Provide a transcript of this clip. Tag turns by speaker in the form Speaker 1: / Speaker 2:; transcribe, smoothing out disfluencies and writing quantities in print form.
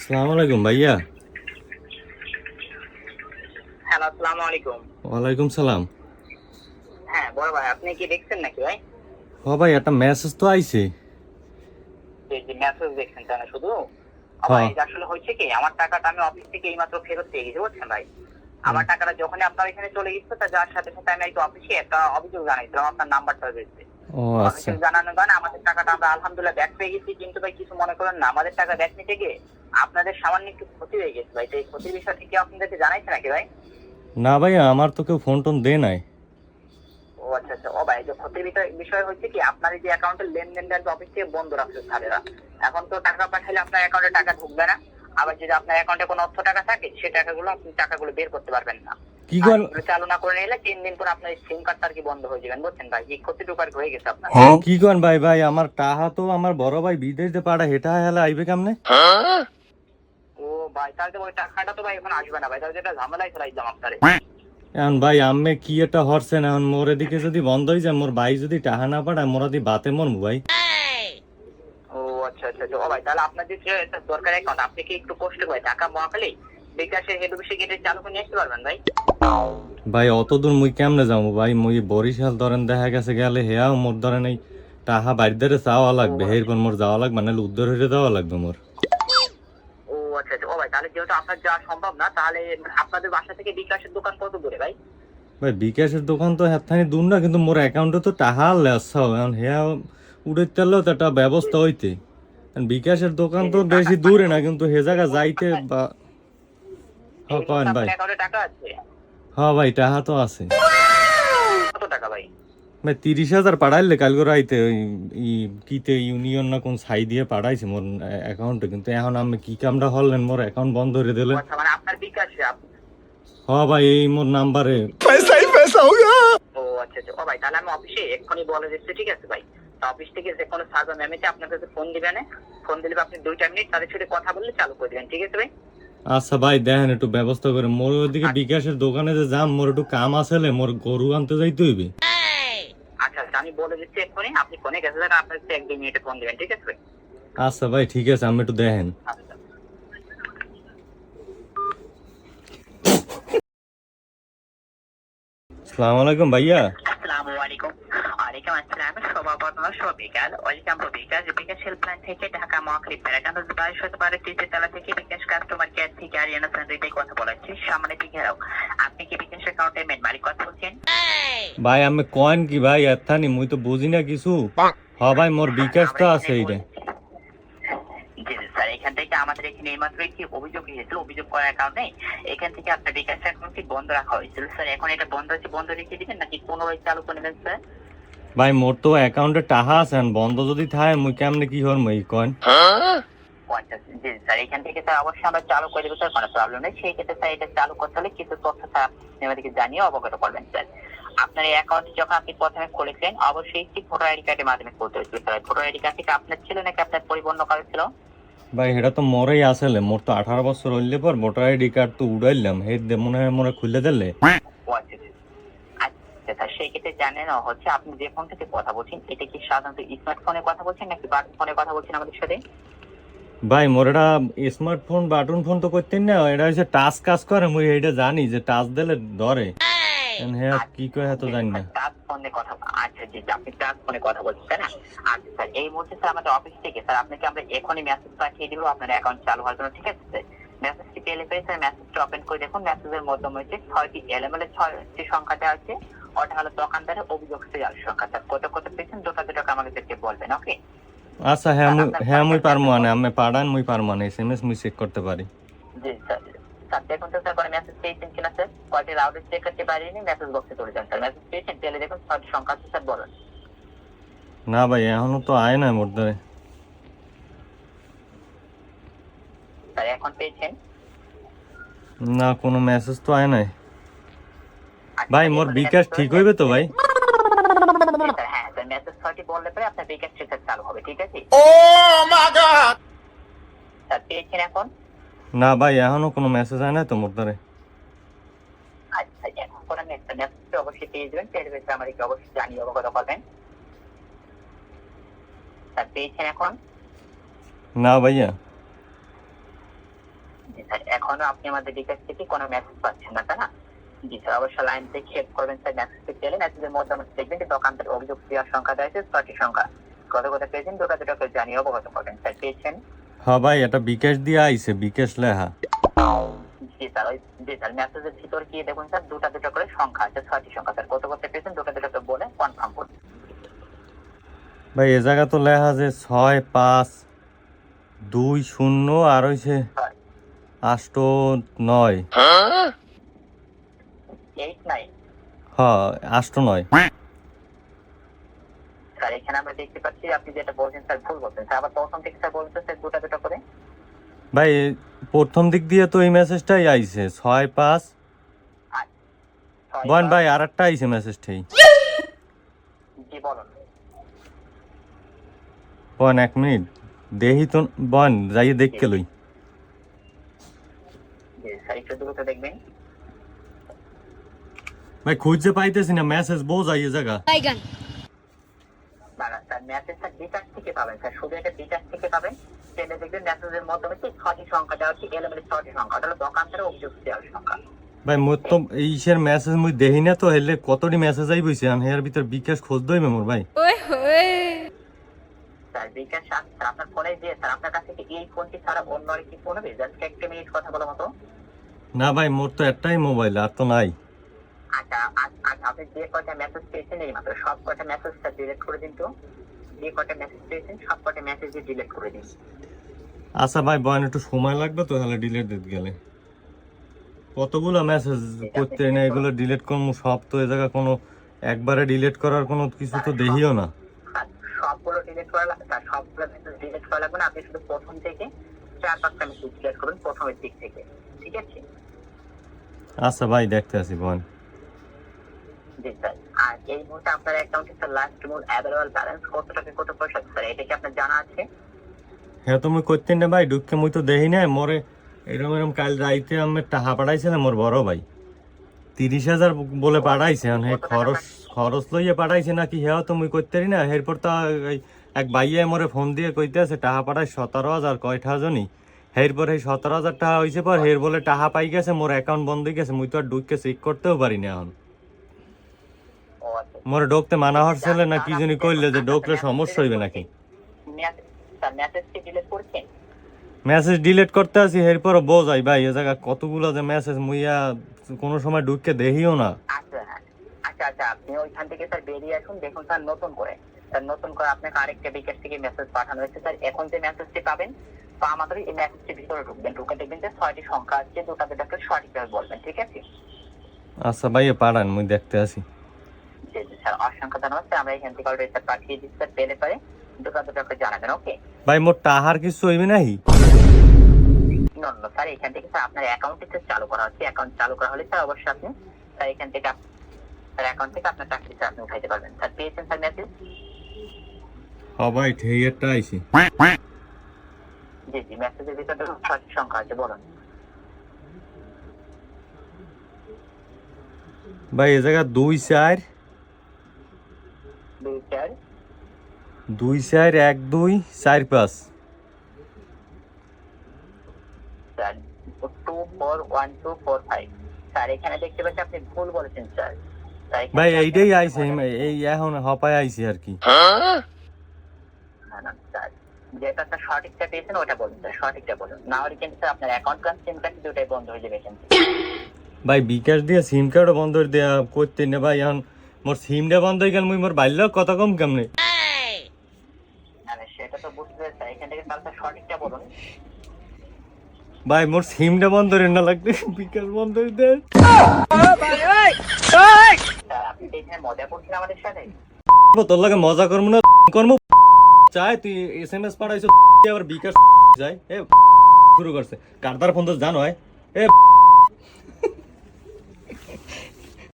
Speaker 1: আসসালামু আলাইকুম ভাইয়া।
Speaker 2: হ্যালো, আসসালামু আলাইকুম।
Speaker 1: ওয়ালাইকুম সালাম।
Speaker 2: হ্যাঁ বড় ভাই, আপনি কি দেখছেন নাকি ভাই?
Speaker 1: হ ভাই, একটা মেসেজ তো আইছে।
Speaker 2: যে মেসেজ দেখছেন তাই না শুধু?
Speaker 1: হ।
Speaker 2: ভাই এটা আসলে হয়েছে কি, আমার টাকাটা আমি অফিস থেকে এইমাত্র ফেরত পেয়ে গেছি, বুঝছেন ভাই। আমার টাকাটা যখনই আপনার এখানে চলে গেছে, তা যার সাথে সাথে আমি একটা অফিসে একটা অভিযোগ জানাইছিলাম আপনার নাম্বারটা দিয়েছে।
Speaker 1: ও আচ্ছা।
Speaker 2: অভিযোগ জানানোর কারণে আমাদের টাকাটা আমরা আলহামদুলিল্লাহ ব্যাক পেয়ে গেছি, কিন্তু ভাই কিছু মনে করেন না, আমাদের টাকা ব্যাক নিতে গিয়ে আপনাদের সামান্য একটু ক্ষতি হয়ে গেছে ভাই। তো এই ক্ষতির বিষয়টা কি আপনাদেরকে জানাইছে নাকি ভাই?
Speaker 1: না ভাইয়া, আমার তো কেউ ফোন টোন দে নাই।
Speaker 2: ও আচ্ছা আচ্ছা। ও ভাই, যে ক্ষতির বিষয় হচ্ছে কি, আপনার এই যে অ্যাকাউন্টের লেনদেনটা অফিস থেকে বন্ধ রাখছে স্যারেরা। এখন তো টাকা পাঠালে আপনার অ্যাকাউন্টে টাকা ঢুকবে না। আবার যদি আপনার অ্যাকাউন্টে কোনো অর্থ টাকা থাকে, সেই টাকাগুলো আপনি টাকাগুলো বের করতে পারবেন না।
Speaker 1: কি
Speaker 2: আর
Speaker 1: কর?
Speaker 2: এগুলো চালু না করে নিলে 3 দিন পর আপনার সিম কার্ডটা আর কি বন্ধ হয়ে যাবেন, বুঝছেন ভাই। এই ক্ষতিটুকু আর কি হয়ে গেছে আপনার।
Speaker 1: কি কন ভাই? ভাই আমার টাহা তো আমার বড় ভাই বিদেশ দিয়ে পাড়া, হেটা হেলা আইবে কেমনে?
Speaker 2: ও ভাই, তাহলে তো ওই টাকাটা তো ভাই এখন আসবে না ভাই, তাহলে যেটা ঝামেলায় ফেলাইলাম আপনারে।
Speaker 1: এখন ভাই আম্মে কি একটা হরছেন, এখন মোর এদিকে যদি বন্ধ হয়ে যায়, মোর ভাই যদি টাহা না পাঠায়, মোরা দি বাতে মরমু ভাই।
Speaker 2: ও আচ্ছা আচ্ছা আচ্ছা। ও ভাই, তাহলে আপনার যে এটা দরকারি অ্যাকাউন্ট, আপনি কি একটু কষ্ট করে ঢাকা মহাখালী বিকাশের হেড অফিসে গিয়ে চালু করে নিয়ে আসতে পারবেন ভাই?
Speaker 1: ভাই অত দূর মুই কেমনে যাবো ভাই? মুই বরিশাল ধরেন দেখা গেছে গেলে হেয়াও মোর ধরেন এই টাহা বাড়ি ধরে চাওয়া
Speaker 2: ও
Speaker 1: লাগবে, এরপর মোর যাওয়া লাগবে, নাহলে উদ্ধার হয়ে যাওয়া লাগবে মোর।
Speaker 2: ও আচ্ছা আচ্ছা। ও ভাই, তাহলে যেহেতু আপনার যাওয়া সম্ভব না, তাহলে আপনাদের বাসা থেকে বিকাশের দোকান কত দূরে ভাই?
Speaker 1: ভাই বিকাশের দোকান তো হেথানি দূর না, কিন্তু মোর অ্যাকাউন্টে তো টাহা লেস এখন হেয়া উড়ে তেলেও তো একটা ব্যবস্থা হইতে। এখন বিকাশের দোকান
Speaker 2: এই
Speaker 1: তো
Speaker 2: যে টাকা
Speaker 1: বেশি
Speaker 2: মানে
Speaker 1: দূরে না, কিন্তু হে জায়গা যাইতে
Speaker 2: আপনার
Speaker 1: বা। হ
Speaker 2: এই
Speaker 1: কয়েন
Speaker 2: মুহূর্তে
Speaker 1: ভাই।
Speaker 2: আপনার অ্যাকাউন্টে টাকা আছে?
Speaker 1: হ ভাই টাহা তো আছে।
Speaker 2: কত টাকা ভাই?
Speaker 1: ভাই 30,000 পাঠাইলে কালকে রাইতে ওই কিতে ইউনিয়ন না কোন ছাই দিয়ে পাঠাইছে মোর অ্যাকাউন্টে, কিন্তু এখন আমি কি কামটা হলেন মোর অ্যাকাউন্ট বন্ধ করে
Speaker 2: ও
Speaker 1: দিলেন।
Speaker 2: আচ্ছা, মানে আপনার বিকাশে
Speaker 1: হ ভাই, এই মোর নাম্বারে।
Speaker 2: ও আচ্ছা আচ্ছা। ও ভাই, তাহলে আমি অফিসে এক্ষুনি বলে দিচ্ছি, ঠিক আছে ভাই। তো অফিস থেকে যে কোনো সাজা ম্যামেতে আপনার কাছে ফোন দিবেন। ফোন দিলে আপনি 2টা মিনিট তাদের সাথে কথা বললে চালু করে দিবেন, ঠিক আছে ভাই?
Speaker 1: আচ্ছা ভাই দেখেন একটু ব্যবস্থা করে, মোর ওইদিকে
Speaker 2: আচ্ছা
Speaker 1: বিকাশের দোকানে যে যাম, মোর একটু কাম আছে, মোর গরু আনতে যাইতে হইবে।
Speaker 2: আচ্ছা আচ্ছা, আমি বলে দিচ্ছি এক্ষুনি। আপনি ফোনে গেছে থাকেন, আপনার কাছে 1-2 মিনিটে ফোন দিবেন, ঠিক আছে ভাই?
Speaker 1: আচ্ছা ভাই ঠিক আছে, আমি একটু দেখেন।
Speaker 2: আচ্ছা।
Speaker 1: আসসালামু আলাইকুম ভাইয়া।
Speaker 2: আসসালামু আলাইকুম। ওয়ালাইকুম আসসালাম। শুভ বিকাল। ওয়েলকাম টু বিকাশ হেল্পলাইন থেকে ঢাকা মহাখালী প্যারাডাইম 22/12 তৃতীয়তলা থেকে বিকাশ কাস্টমার কেয়ার থেকে আরিয়ানা সানরিতে কথা বলাচ্ছি। সামনে দিকে রাও। আপনি কি বিকাশ অ্যাকাউন্টের মেন মালিক কথা বলছেন?
Speaker 1: ভাই আমি কয়েন কি ভাই এথানি মুই তো বুঝি না কিছু। হ ভাই মোর বিকাশ তো
Speaker 2: আমরা
Speaker 1: আছে
Speaker 2: এখানে
Speaker 1: এইটা।
Speaker 2: জি স্যার, এখান থেকে আমাদের এখানে এইমাত্র একটি অভিযোগ এসেছিল। অভিযোগ করার কারণে এখান থেকে আপনার বিকাশ অ্যাকাউন্টটি বন্ধ রাখা হয়েছিল স্যার। এখন এটা বন্ধ আছে, বন্ধ রেখে দিবেন নাকি পুনরায় চালু করে নেবেন স্যার?
Speaker 1: ভাই মোর তো অ্যাকাউন্টে টাহা আছে, এখন বন্ধ যদি থাকে মুই কেমনে কি হরম এই কয়েন।
Speaker 2: ও আচ্ছা জি স্যার, এখান থেকে স্যার অবশ্যই আমরা চালু করে দেবো স্যার, কোনো প্রবলেম নেই। সেই ক্ষেত্রে স্যার এটা চালু করতে হলে কিছু তথ্য স্যার আপনি আমাদেরকে জানিয়ে অবগত করবেন স্যার। আপনার এই অ্যাকাউন্ট যখন আপনি প্রথমে খুলেছিলেন, অবশ্যই একটি ভোটার আইডি কার্ডের মাধ্যমে করতে হয়েছিল স্যার। ভোটার আইডি কার্ড থেকে আপনার ছিল নাকি আপনার পরিবর্তন করা ছিল?
Speaker 1: ভাই এটা তো মোরই আসলে, মোর তো 18 বছর হইলে পর ভোটার আইডি কার্ড তো উড়াইলাম, হে মনে হয় মোরে খুলে দিলে।
Speaker 2: ও আচ্ছা আচ্ছা। আচ্ছা স্যার, সেই ক্ষেত্রে জানেন হচ্ছে আপনি যে ফোন থেকে কথা বলছেন, এটা কি সাধারণত স্মার্টফোনে কথা বলছেন নাকি বাটন ফোনে কথা বলছেন আমাদের সাথে?
Speaker 1: ভাই মোর এটা স্মার্টফোন বাটন ফোন তো করতেন না, এটা হচ্ছে টাচ কাজ করে, মুই এটা জানি যে টাচ দিলে ধরে। হ্যাঁ কি কয় হ্যাঁ তো জানি না।
Speaker 2: টাচ ফোনে কথা, আচ্ছা জি, আপনি টাচ ফোনে কথা বলছেন তাই না? আচ্ছা স্যার, এই মুহূর্তে স্যার আমাদের অফিস থেকে স্যার আপনাকে আমরা এখনই মেসেজ পাঠিয়ে দিব আপনার অ্যাকাউন্ট চালু হওয়ার জন্য, ঠিক আছে স্যার? মেসেজটি পেলে পেয়ে স্যার মেসেজটা ওপেন করে দেখুন। মেসেজের মাধ্যমে হচ্ছে 6টি এলেমেলে 6টি সংখ্যাটা আছে। ওটা হলো দোকানদারের অভিযোগ সংখ্যা স্যার। কত কত পেয়েছেন দুটো দুটোকে আমাদেরকে বলবেন, ওকে?
Speaker 1: আচ্ছা হ্যাঁ মুই পারমু আনে, আমি পাড়ান মুই পারমু আনে, এসএমএস মুই চেক করতে পারি।
Speaker 2: জি স্যার। স্যার দেখুন তো স্যার, কোনো মেসেজ পেয়েছেন কিনা স্যার? কয়টি রাউন্ডে চেক করতে পারিনি, মেসেজ বক্সে চলে যান স্যার। মেসেজ পেয়েছেন পেলে দেখুন 6টি সংখ্যা আছে স্যার, বলুন।
Speaker 1: না ভাই এখনো তো আয় না মোর দ্বারে।
Speaker 2: স্যার এখন পেয়েছেন?
Speaker 1: না কোনো মেসেজ তো আয় নাই।
Speaker 2: আচ্ছা
Speaker 1: ভাই
Speaker 2: স্যার,
Speaker 1: মোর
Speaker 2: এখনই
Speaker 1: বিকাশ
Speaker 2: মেসেজ
Speaker 1: ঠিক
Speaker 2: করেছেন?
Speaker 1: হইবে তো ভাই?
Speaker 2: জি স্যার, হ্যাঁ স্যার, মেসেজ 6টি বললে পরে আপনার বিকাশ স্যার চালু হবে, ঠিক আছে? স্যার পেয়েছেন এখন?
Speaker 1: না ভাই এখনো কোনো মেসেজ আয় না তো মোর দ্বারে।
Speaker 2: আচ্ছা, এখন কোনো মেসেজ অবশ্যই পেয়ে যাবেন। পেয়ে স্যার আমাদেরকে অবশ্যই জানিয়ে অবগত করবেন। স্যার পেয়েছেন এখন?
Speaker 1: না ভাইয়া।
Speaker 2: এখনো আপনি আমাদের বিকাশ থেকে কোনো মেসেজ পাচ্ছেন না, তাই না? জি স্যার, অবশ্যই লাইন থেকে হেল্প করবেন স্যার। মেসেজটি পেলে মেসেজের মধ্যে আমাদের দেখবেন যে দোকানদার অভিযোগ দেওয়ার সংখ্যা দেওয়া আছে 6টি সংখ্যা। কত কথা পেয়েছেন দুটাকে জানিয়ে অবগত করবেন স্যার। পেয়েছেন?
Speaker 1: হ্যাঁ ভাই, এটা বিকাশ দিয়ে আইছে, বিকাশ লেহা।
Speaker 2: জি স্যার, জি স্যার, মেসেজের ভিতর গিয়ে দেখুন স্যার দুটা করে সংখ্যা আছে, 6টি সংখ্যা স্যার। কত করতে পেয়েছেন দুটাকে বলে কনফার্ম করুন।
Speaker 1: ভাই এ জায়গা তো লেখা যে 6520 আর হইছে 89।
Speaker 2: 89
Speaker 1: হ্যাঁ 89।
Speaker 2: স্যার, এখানে আমরা দেখতে পাচ্ছি আপনি যেটা বলছেন স্যার ভুল বলছেন স্যার। আবার প্রথম থেকে স্যার বলছেন স্যার দুটা করে।
Speaker 1: ভাই প্রথম দিক দিয়ে তো এই মেসেজটাই আইছে 65। বন ভাই আর একটা আইছে মেসেজটাই।
Speaker 2: জি বলুন।
Speaker 1: বন 1 মিনিট দেহি তো, বন যাইয়ে দেখকে লই।
Speaker 2: জি স্যার, একটু দ্রুত দেখবেন।
Speaker 1: ভাই খুঁজে পাইতেছি না মেসেজ, বোঝ আইয়ে জায়গা।
Speaker 2: না না স্যার, মেসেজ স্যার বিকাশ থেকে পাবেন স্যার, শুধু এটা বিকাশ থেকে পাবেন। সেটা দেখবেন মেসেজের মাধ্যমে 6টি সংখ্যা দেওয়া হচ্ছে, এলোমেলো 6টি সংখ্যা। ওটা হলো দোকানদারের অভিযোগ দেওয়ার সংখ্যা।
Speaker 1: ভাই মোর তো এইসের মেসেজ মুই দেহি না তো, হেলে কতটি মেসেজ আইবইছে আর এর ভিতর বিকাশ খোঁজ দইবে মোর ভাই।
Speaker 2: স্যার বিকাশ স্যার আপনার ফোনে দিয়ে স্যার আপনার কাছে কি এই ফোনটি ছাড়া অন্য আরেকটি ফোন হবে? জাস্ট একটা মিনিট কথা বলার মতো।
Speaker 1: না ভাই মোর তো একটাই মোবাইল, আর তো নাই।
Speaker 2: আচ্ছা আচ্ছা, আপনি যে কয়টা মেসেজ পেয়েছেন এই মাত্র সব কয়টা মেসেজটা ডিলিট করে দিন তো। যে কয়টা মেসেজ পেয়েছেন সব কয়টা মেসেজ ডিলিট করে দিন।
Speaker 1: আচ্ছা ভাই বন একটু সময় লাগবে তো, তাহলে ডিলিট দিতে গেলে কতগুলো মেসেজ করতে না, এগুলো ডিলিট করবো সব তো এ জায়গা কোনো একবারে ডিলিট করার কোনো কিছু তো দেখিও না।
Speaker 2: আর সবগুলো ডিলিট করা লাগবে স্যার, সবগুলো মেসেজ ডিলিট করা লাগবে না। আপনি শুধু প্রথম থেকে 4-5টা মেসেজ ডিলিট করুন প্রথমের দিক থেকে, ঠিক আছে?
Speaker 1: আচ্ছা ভাই দেখতে আসি বন।
Speaker 2: জি স্যার, আর এই মুহূর্তে আপনার অ্যাকাউন্টে স্যার লাস্ট মোর অ্যাভেলেবল ব্যালেন্স কত টাকা কত পয়সা স্যার, এটা কি আপনার জানা আছে?
Speaker 1: হ্যাঁ তুমি করতে না ভাই, ঢুককে মুই তো দেখি না মোরে। এরকম এরকম কাল রাইতে আমি টাকা পাঠাইছে না মোর বড় ভাই, 30,000 বলে পাঠাইছে। এখন হে খরচ লইয়ে পাঠাইছে নাকি হেও তো মুই করতে না। এরপর তো এই এক ভাইয়ে মোরে ফোন দিয়ে কইতে আছে টাকা পাঠাই 17,000 কয়টা জনই। এরপর এই 17,000 টাকা হয়েছে পর হের বলে টাকা পাই গেছে, মোর অ্যাকাউন্ট বন্ধ হয়ে গেছে। মুই তো আর ঢুককে চেক করতেও পারি না এখন।
Speaker 2: ও আচ্ছা,
Speaker 1: মোরে ঢুকতে মানা হচ্ছিল না কি জানি কইলে যে ঢুকলে সমস্যা হইবে নাকি।
Speaker 2: স্যার মেসেজটি ডিলিট করছেন?
Speaker 1: মেসেজ ডিলিট করতে আসি এরপর বোঝাই ভাই এ জায়গা কতগুলো যে মেসেজ মুইয়া কোনো সময় ঢুককে দেখিও না।
Speaker 2: আচ্ছা আচ্ছা আচ্ছা, আপনি ওইখান থেকে স্যার বেরিয়ে আসুন। দেখুন স্যার নতুন করে আপনাকে আরেকটা বিকাশ থেকে মেসেজ পাঠানো হয়েছে স্যার। এখন যে মেসেজটি পাবেন তো আমাদের এই মেসেজটির ভিতরে ঢুকবেন, ঢুকে দেখবেন যে 6টি সংখ্যা আছে, দুটাকে সঠিকভাবে বলবেন, ঠিক আছে?
Speaker 1: আচ্ছা ভাই পাঠান মুই দেখতে আসি।
Speaker 2: জি জি স্যার, অসংখ্য ধন্যবাদ স্যার। আমরা এখান থেকে অলরেডি স্যার পাঠিয়ে দিচ্ছি স্যার, পেলে পারে দুটাকে জানাবেন। ওকে
Speaker 1: ভাই মোর টাহার কিছু হইবে নাহি?
Speaker 2: না স্যার, এখান থেকে স্যার আপনার অ্যাকাউন্টটি স্যার চালু করা হচ্ছে। অ্যাকাউন্ট চালু করা হলে স্যার অবশ্যই আপনি স্যার এখান থেকে স্যার অ্যাকাউন্ট থেকে আপনার চাকরি স্যার আপনি উঠাইতে পারবেন। স্যার পেয়েছেন স্যার মেসেজ?
Speaker 1: হ ভাই ঠিকটা আইছি।
Speaker 2: জি জি, মেসেজের ভিতরে 6টি সংখ্যা আছে, বলুন।
Speaker 1: ভাই এ জায়গা 2-4
Speaker 2: 2-4
Speaker 1: 2-4-1-2-4-5।
Speaker 2: স্যার 2-4-1-2-4-5 স্যার, এখানে দেখতে পাচ্ছি আপনি ভুল বলেছেন স্যার।
Speaker 1: ভাই এইটাই আইছে, এই এখন হপায় আইছি আর কি।
Speaker 2: না না স্যার, যেটা স্যার সঠিকটা পেয়েছেন ওটা বলুন স্যার, সঠিকটা বলুন। না হলে কিন্তু স্যার আপনার অ্যাকাউন্ট প্লাস সিম কার্ড দুটাই বন্ধ হয়ে যাবে এখান থেকে।
Speaker 1: ভাই বিকাশ দিয়ে সিম কার্ডও বন্ধ দেয়া করতে না ভাই। এখন মোর সিমটা বন্ধ হয়ে গেল, মুই মোর বাইল কত কম কেমনে।
Speaker 2: সেটা তো বুঝতে পেরেছি স্যার, এখান থেকে তাহলে সঠিকটা বলুন।
Speaker 1: ভাই মোর সিমটা বন্ধ রে না লাগবে, বিকাশ বন্ধ করে দে।
Speaker 2: স্যার আপনি এখানে মজা করছেন আমাদের সাথে?
Speaker 1: তোর লাগে মজা করবো না করবো চাই, তুই SMS পাঠাইছ আবার বিকাশ যায়। এ শুরু করছে কারদার ফোন তো জানো এ